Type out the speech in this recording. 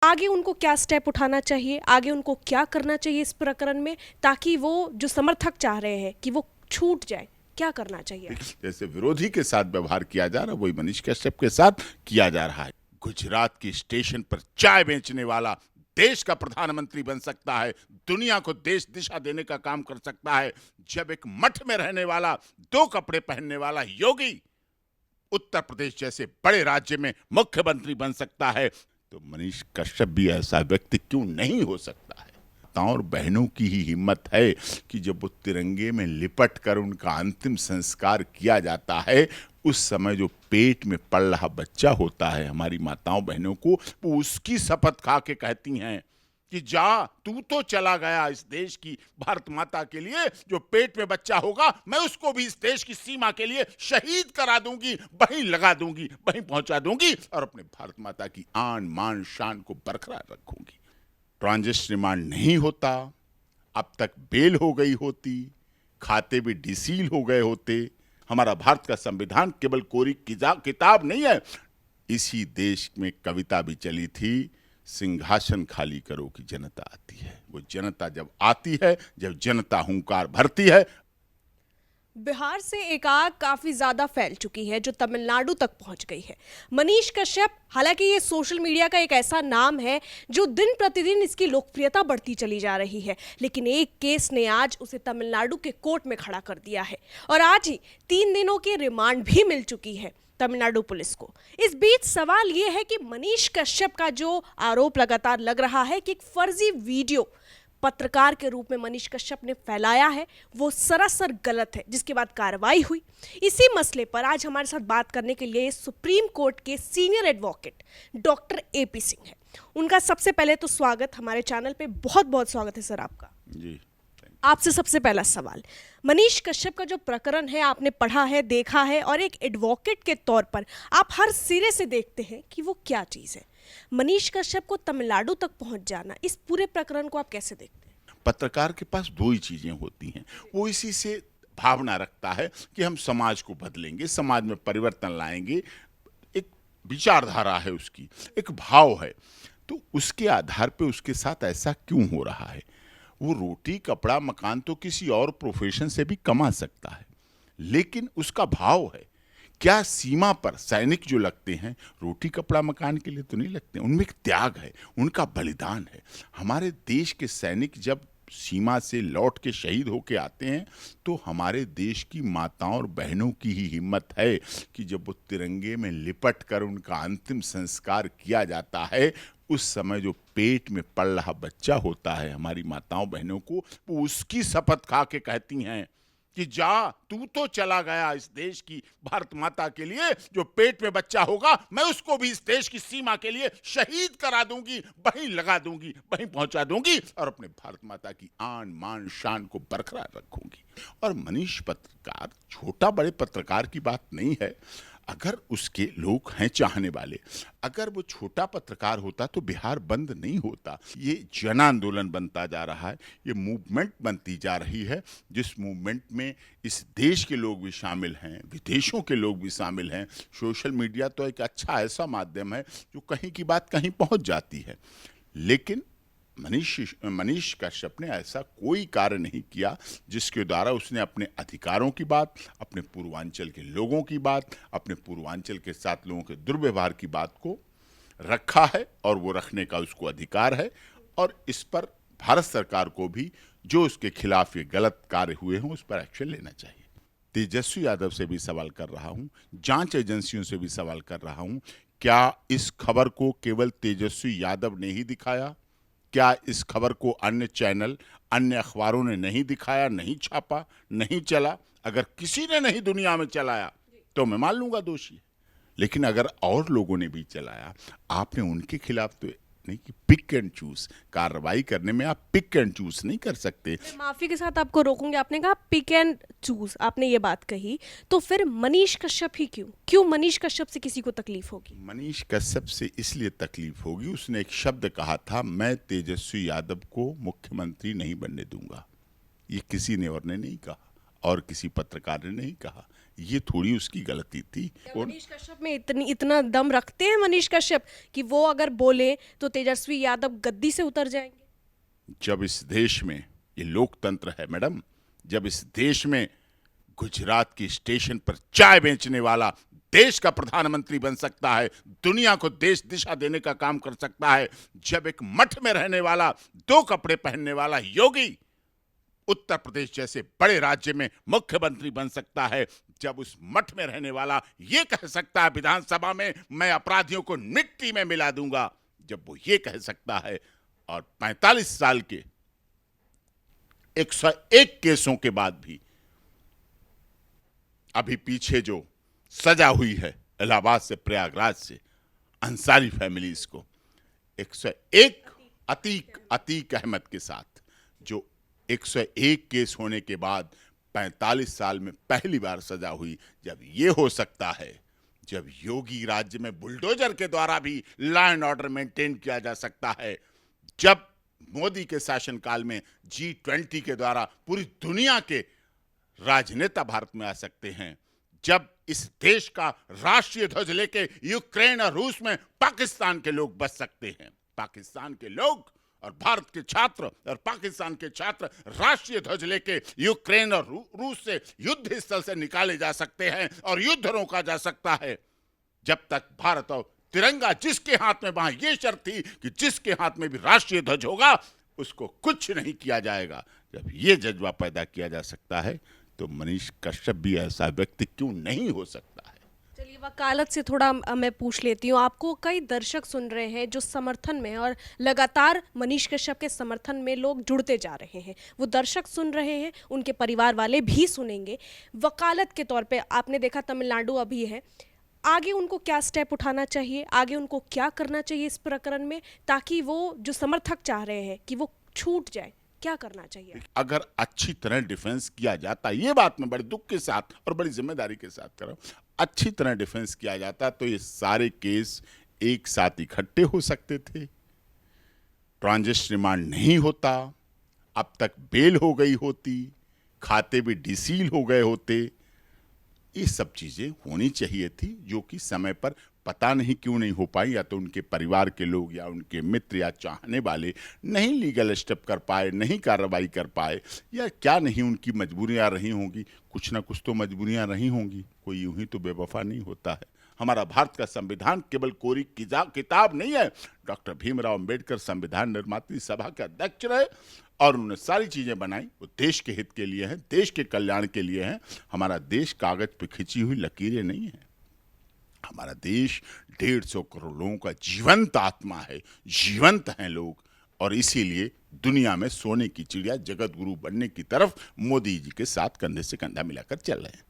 आगे उनको क्या स्टेप उठाना चाहिए, आगे उनको क्या करना चाहिए इस प्रकरण में, ताकि वो जो समर्थक चाह रहे हैं कि वो छूट जाए, क्या करना चाहिए? जैसे विरोधी के साथ व्यवहार किया जा रहा है वही मनीष कश्यप के साथ किया जा रहा है। गुजरात की स्टेशन पर चाय बेचने वाला देश का प्रधानमंत्री बन सकता है, दुनिया को देश दिशा देने का काम कर सकता है, जब एक मठ में रहने वाला, दो कपड़े पहनने वाला योगी उत्तर प्रदेश जैसे बड़े राज्य में मुख्यमंत्री बन सकता है, तो मनीष कश्यप भी ऐसा व्यक्ति क्यों नहीं हो सकता है। माताओं और बहनों की ही हिम्मत है कि जब वो तिरंगे में लिपट कर उनका अंतिम संस्कार किया जाता है, उस समय जो पेट में पल रहा बच्चा होता है, हमारी माताओं बहनों को वो उसकी शपथ खा के कहती हैं कि जा तू तो चला गया इस देश की भारत माता के लिए, जो पेट में बच्चा होगा मैं उसको भी इस देश की सीमा के लिए शहीद करा दूंगी, वहीं लगा दूंगी, वहीं पहुंचा दूंगी और अपने भारत माता की आन मान शान को बरकरार रखूंगी। ट्रांजिट रिमांड नहीं होता, अब तक बेल हो गई होती, खाते भी डिसील हो गए होते। हमारा भारत का संविधान केवल कोरी किताब नहीं है, इसी देश में कविता भी चली थी, सिंहासन खाली करो कि जनता आती है। वो जनता जब आती है, जब जनता हुंकार भरती है। बिहार से एक आग काफी ज्यादा फैल चुकी है जो तमिलनाडु तक पहुंच गई है। मनीष कश्यप, हालांकि ये सोशल मीडिया का एक ऐसा नाम है जो दिन प्रतिदिन इसकी लोकप्रियता बढ़ती चली जा रही है, लेकिन एक केस ने आज उसे तमिलनाडु के कोर्ट में खड़ा कर दिया है और आज ही 3 दिनों की रिमांड भी मिल चुकी है तमिलनाडु पुलिस को। इस बीच सवाल यह है कि मनीष कश्यप का जो आरोप लगातार लग रहा है कि एक फर्जी वीडियो पत्रकार के रूप में मनीष कश्यप ने फैलाया है, वो सरासर गलत है, जिसके बाद कार्रवाई हुई। इसी मसले पर आज हमारे साथ बात करने के लिए सुप्रीम कोर्ट के senior advocate doctor AP Singh है। उनका सबसे पहले तो स्वागत हमारे चैनल पे, बहुत बहुत स्वागत है सर आपका। जी, आपसे सबसे पहला सवाल, मनीष कश्यप का जो प्रकरण है आपने पढ़ा है, देखा है, और एक एडवोकेट के तौर पर आप हर सिरे से देखते हैं कि वो क्या चीज़ है। मनीष कश्यप को तमिलनाडु तक पहुंच जाना, इस पूरे प्रकरण को आप कैसे देखते हैं? पत्रकार के पास दो ही चीजें होती हैं, वो इसी से भावना रखता है कि हम समाज को बदलेंगे, समाज में परिवर्तन लाएंगे। एक विचारधारा है उसकी, एक भाव है, तो उसके आधार पे उसके साथ ऐसा क्यों हो रहा है। वो रोटी कपड़ा मकान तो किसी और प्रोफेशन से भी कमा सकता है, लेकिन उसका भाव है। क्या सीमा पर सैनिक जो लगते हैं रोटी कपड़ा मकान के लिए तो नहीं लगते, उनमें एक त्याग है, उनका बलिदान है। हमारे देश के सैनिक जब सीमा से लौट के शहीद होके आते हैं, तो हमारे देश की माताओं और बहनों की ही हिम्मत है कि जब वो तिरंगे में लिपट कर उनका अंतिम संस्कार किया जाता है, उस समय जो पेट में पल रहा बच्चा होता है, हमारी माताओं बहनों को वो उसकी शपथ खा के कहती हैं कि जा तू तो चला गया इस देश की भारत माता के लिए, जो पेट में बच्चा होगा मैं उसको भी इस देश की सीमा के लिए शहीद करा दूंगी, वहीं लगा दूंगी, वहीं पहुंचा दूंगी और अपने भारत माता की आन मान शान को बरकरार रखूंगी। और मनीष पत्रकार छोटा बड़े पत्रकार की बात नहीं है। अगर उसके लोग हैं चाहने वाले, अगर वो छोटा पत्रकार होता तो बिहार बंद नहीं होता। ये जन आंदोलन बनता जा रहा है, ये मूवमेंट बनती जा रही है, जिस मूवमेंट में इस देश के लोग भी शामिल हैं, विदेशों के लोग भी शामिल हैं। सोशल मीडिया तो एक अच्छा ऐसा माध्यम है जो कहीं की बात कहीं पहुंच जाती है, लेकिन मनीष कश्यप ने ऐसा कोई कार्य नहीं किया जिसके द्वारा उसने अपने अधिकारों की बात, अपने पूर्वांचल के लोगों की बात, अपने पूर्वांचल के साथ लोगों के दुर्व्यवहार की बात को रखा है, और वो रखने का उसको अधिकार है। और इस पर भारत सरकार को भी जो उसके खिलाफ ये गलत कार्य हुए हैं उस पर एक्शन लेना चाहिए। तेजस्वी यादव से भी सवाल कर रहा हूं, जांच एजेंसियों से भी सवाल कर रहा हूं, क्या इस खबर को केवल तेजस्वी यादव ने ही दिखाया? क्या इस खबर को अन्य चैनल, अन्य अखबारों ने नहीं दिखाया, नहीं छापा, नहीं चला? अगर किसी ने नहीं दुनिया में चलाया तो मैं मान लूंगा दोषी है, लेकिन अगर और लोगों ने भी चलाया, आपने उनके खिलाफ तो नहीं कि पिक एंड चूज कार्रवाई करने में आप पिक एंड चूज नहीं कर सकते। मैं माफी के साथ आपको रोकूंगी, आपने कहा पिक एंड चूज, आपने ये बात कही, तो फिर मनीष कश्यप ही क्यों क्यों मनीष कश्यप से किसी को तकलीफ होगी? मनीष कश्यप से इसलिए तकलीफ होगी, उसने एक शब्द कहा था, मैं तेजस्वी यादव को मुख्यमंत्री नहीं बनने दूंगा। ये किसी ने और ने नहीं कहा, और किसी पत्रकार ने नहीं कहा, ये थोड़ी उसकी गलती थी। क्या मनीष कश्यप में इतना दम रखते हैं मनीष कश्यप कि वो अगर बोले तो तेजस्वी यादव गद्दी से उतर जाएंगे? जब इस देश में, ये लोकतंत्र है मैडम, जब इस देश में गुजरात की स्टेशन पर चाय बेचने वाला देश का प्रधानमंत्री बन सकता है, दुनिया को देश दिशा देने का काम कर सकता है, जब एक मठ में रहने वाला, 2 कपड़े पहनने वाला योगी उत्तर प्रदेश जैसे बड़े राज्य में मुख्यमंत्री बन सकता है, जब उस मठ में रहने वाला ये कह सकता है विधानसभा में मैं अपराधियों को मिट्टी में मिला दूंगा, जब वो ये कह सकता है, और 45 साल के 101 केसों के बाद भी अभी पीछे जो सजा हुई है इलाहाबाद से प्रयागराज से अंसारी फैमिलीज को, 101 अतीक अहमद के साथ, जो 101 केस होने के बाद 45 साल में पहली बार सजा हुई, जब ये हो सकता है, जब योगी राज्य में बुलडोजर के द्वारा भी लॉ एंड ऑर्डर मेंटेन किया जा सकता है, जब मोदी के शासनकाल में G20 के द्वारा पूरी दुनिया के राजनेता भारत में आ सकते हैं, जब इस देश का राष्ट्रीय ध्वज लेके यूक्रेन और रूस में पाकिस्तान के लोग बच सकते हैं, पाकिस्तान के लोग और भारत के छात्र और पाकिस्तान के छात्र राष्ट्रीय ध्वज लेके यूक्रेन और रूस से युद्ध स्थल से निकाले जा सकते हैं और युद्ध रोका जा सकता है, जब तक भारत और तिरंगा जिसके हाथ में, वहां यह शर्त थी कि जिसके हाथ में भी राष्ट्रीय ध्वज होगा उसको कुछ नहीं किया जाएगा, जब ये जज्बा पैदा किया जा सकता है तो मनीष कश्यप भी ऐसा व्यक्ति क्यों नहीं हो सकता है। चलिए वकालत से थोड़ा मैं पूछ लेती हूँ, आपको कई दर्शक सुन रहे हैं जो समर्थन में, और लगातार मनीष कश्यप के समर्थन में लोग जुड़ते जा रहे हैं, वो दर्शक सुन रहे हैं, उनके परिवार वाले भी सुनेंगे। वकालत के तौर पे आपने देखा तमिलनाडु अभी है, आगे उनको क्या स्टेप उठाना चाहिए, आगे उनको क्या करना चाहिए इस प्रकरण में, ताकि वो जो समर्थक चाह रहे हैं कि वो छूट जाए, क्या करना चाहिए? अगर अच्छी तरह डिफेंस किया जाता, ये बात मैं बड़े दुख के साथ और बड़ी जिम्मेदारी के साथ कर रहा हूं, अच्छी तरह डिफेंस किया जाता तो ये सारे केस एक साथ इकट्ठे हो सकते थे, ट्रांजिट रिमांड नहीं होता, अब तक बेल हो गई होती, खाते भी डिसील हो गए होते, ये सब चीजें होनी चाहिए थी, जो कि समय पर पता नहीं क्यों नहीं हो पाई, या तो उनके परिवार के लोग या उनके मित्र या चाहने वाले नहीं लीगल स्टेप कर पाए, नहीं कार्रवाई कर पाए, या क्या नहीं उनकी मजबूरियां रही होंगी, कुछ ना कुछ तो मजबूरियां रही होंगी, कोई यूं ही तो बेवफा नहीं होता है। हमारा भारत का संविधान केवल कोरी किताब नहीं है, डॉक्टर भीमराव अंबेडकर संविधान निर्मात्री सभा के अध्यक्ष रहे और उन्होंने सारी चीजें बनाई, वो देश के हित के लिए हैं, देश के कल्याण के लिए हैं। हमारा देश कागज पे खिंची हुई लकीरें नहीं है, हमारा देश 150 करोड़ लोगों का जीवंत आत्मा है, जीवंत हैं लोग, और इसीलिए दुनिया में सोने की चिड़िया जगत गुरु बनने की तरफ मोदी जी के साथ कंधे से कंधा मिलाकर चल रहे हैं।